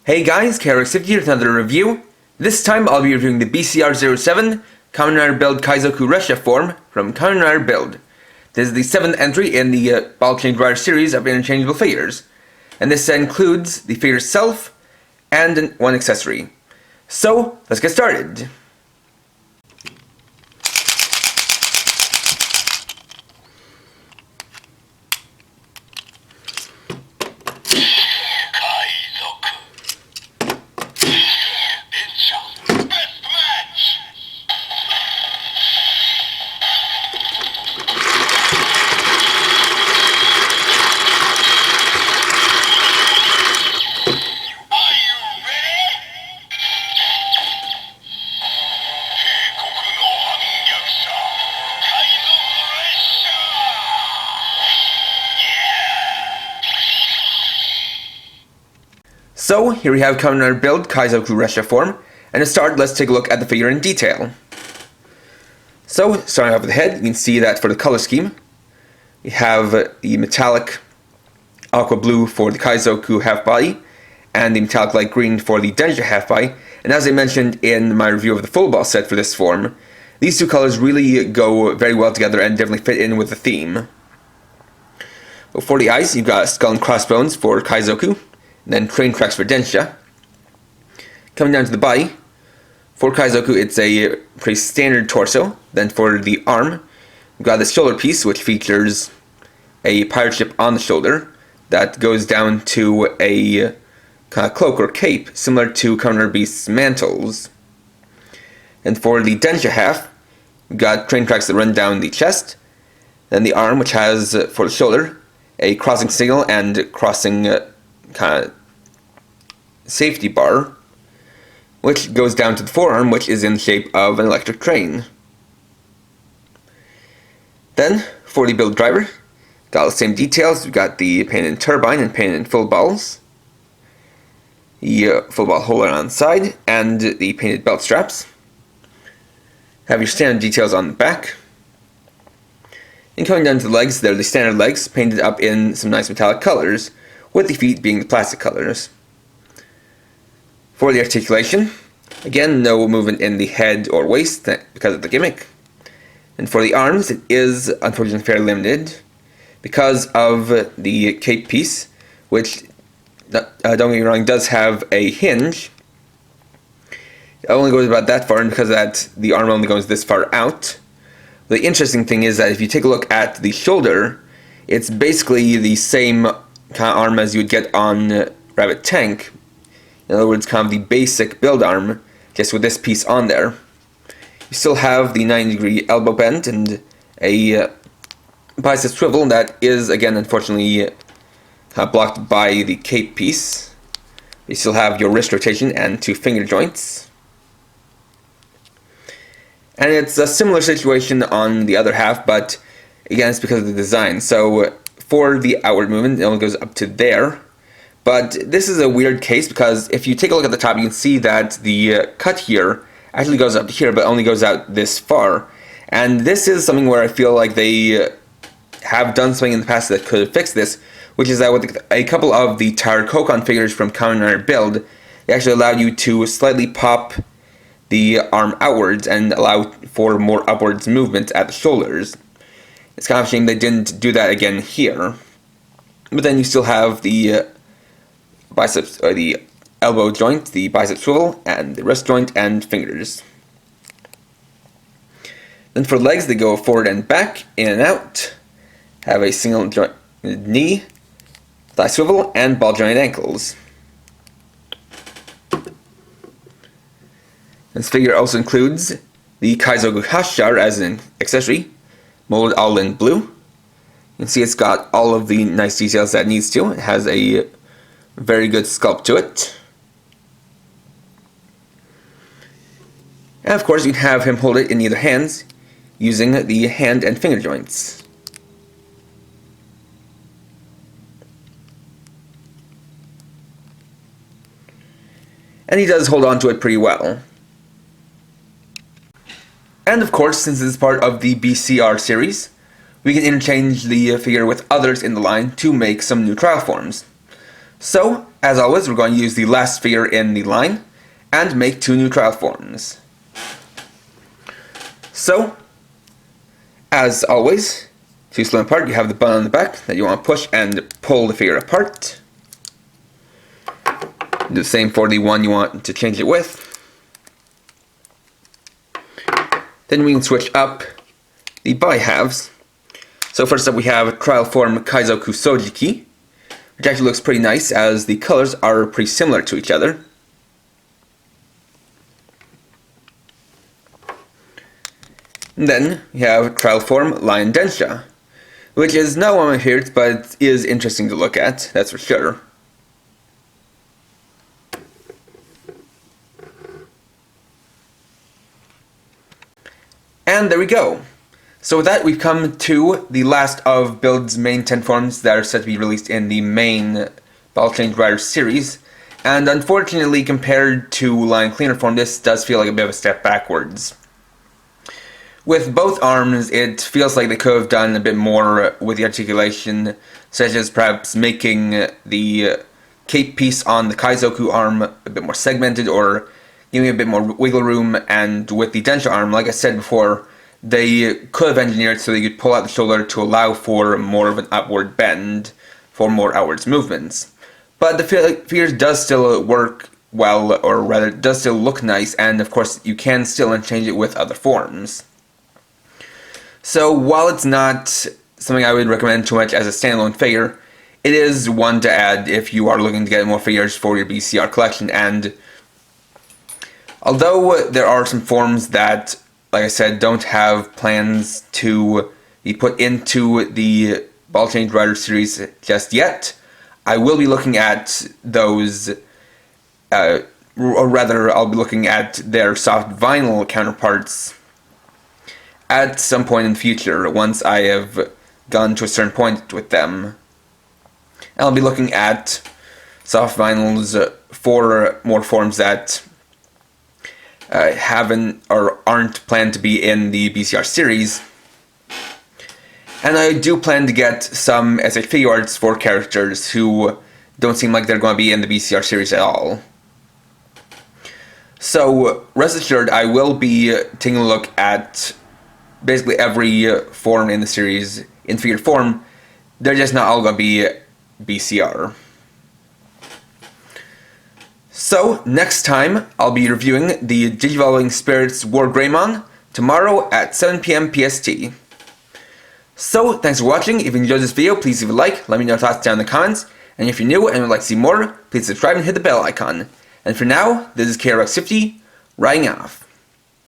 Hey guys, KaizokuRessha here with another review. This time I'll be reviewing the BCR07 Kamen Build KaizokuRessha form from Kamen Build. This is the 7th entry in the Ball Chain Rider series of interchangeable figures, and this includes the figure itself and one accessory. So, let's get started. So, here we have Kamen Build KaizokuRessha form, and to start, let's take a look at the figure in detail. So, starting off with the head, you can see that for the color scheme, we have the metallic aqua blue for the Kaizoku half body, and the metallic light green for the DENSHA half body, and as I mentioned in my review of the full ball set for this form, these two colors really go very well together and definitely fit in with the theme. For the eyes, you've got skull and crossbones for Kaizoku, and then train tracks for DENSHA. Coming down to the body, for Kaizoku it's a pretty standard torso. Then for the arm, we've got the shoulder piece which features a pirate ship on the shoulder that goes down to a kind of cloak or cape similar to Kamen Beast's mantles. And for the DENSHA half, we've got train tracks that run down the chest. Then the arm, which has for the shoulder a crossing signal and crossing kind of safety bar, which goes down to the forearm, which is in the shape of an electric train. Then, for the build driver, got all the same details. We've got the painted turbine and painted full balls, the full ball holder on the side, and the painted belt straps. Have your standard details on the back. And coming down to the legs, they're the standard legs, painted up in some nice metallic colors, with the feet being the plastic colors. For the articulation, again, no movement in the head or waist because of the gimmick. And for the arms, it is unfortunately fairly limited because of the cape piece, which, don't get me wrong, does have a hinge. It only goes about that far, and because of that, the arm only goes this far out. The interesting thing is that if you take a look at the shoulder, it's basically the same kind of arm as you would get on Rabbit Tank. In other words, kind of the basic build arm, just with this piece on there. You still have the 90-degree elbow bend and a bicep swivel that is, again, unfortunately blocked by the cape piece. You still have your wrist rotation and two finger joints. And it's a similar situation on the other half, but again, it's because of the design. So, for the outward movement, it only goes up to there. But this is a weird case because if you take a look at the top, you can see that the cut here actually goes up to here, but only goes out this far. And this is something where I feel like they have done something in the past that could have fixed this, which is that with a couple of the Teikoku figures from Kamen Build, they actually allow you to slightly pop the arm outwards and allow for more upwards movement at the shoulders. It's kind of a shame they didn't do that again here. But then you still have the biceps, or the elbow joint, the bicep swivel, and the wrist joint and fingers. Then for legs, they go forward and back, in and out, have a single joint knee, thigh swivel, and ball joint ankles. This figure also includes the KaizokuRessha as an accessory, molded all in blue. You can see it's got all of the nice details that it needs to. It has a very good sculpt to it. And of course you can have him hold it in either hands using the hand and finger joints. And he does hold on to it pretty well. And of course, since this is part of the BCR series, we can interchange the figure with others in the line to make some new trial forms. So, as always, we're going to use the last figure in the line and make 2 new trial forms. So, as always, to split apart, you have the button on the back that you want to push and pull the figure apart. Do the same for the one you want to change it with. Then we can switch up the body halves. So first up we have trial form Kaizoku Sojiki, which actually looks pretty nice as the colors are pretty similar to each other. And then we have trial form Lion DENSHA, which is not one of my favorites, but is interesting to look at, that's for sure. And there we go. So with that, we've come to the last of Build's main 10 forms that are set to be released in the main Ball Change Rider series. And unfortunately, compared to Lion Cleaner form, this does feel like a bit of a step backwards. With both arms, it feels like they could have done a bit more with the articulation, such as perhaps making the cape piece on the Kaizoku arm a bit more segmented, or giving a bit more wiggle room. And with the DENSHA arm, like I said before, they could have engineered so they could pull out the shoulder to allow for more of an upward bend, for more outwards movements. But the figure does still work well, or rather, it does still look nice, and of course you can still interchange it with other forms. So while it's not something I would recommend too much as a standalone figure, it is one to add if you are looking to get more figures for your BCR collection. And although there are some forms that, like I said, don't have plans to be put into the Ball Change Rider series just yet, I will be looking at those, or rather I'll be looking at their soft vinyl counterparts at some point in the future, once I have gone to a certain point with them. And I'll be looking at soft vinyls for more forms that haven't or aren't planned to be in the BCR series. And I do plan to get some SH figure arts for characters who don't seem like they're going to be in the BCR series at all. So rest assured, I will be taking a look at basically every form in the series in figure form. They're just not all going to be BCR. So, next time, I'll be reviewing the Digivolving Spirits War Greymon tomorrow at 7 PM PST. So, thanks for watching. If you enjoyed this video, please leave a like, let me know your thoughts down in the comments, and if you're new and would like to see more, please subscribe and hit the bell icon. And for now, this is KaizokuRessha, writing off.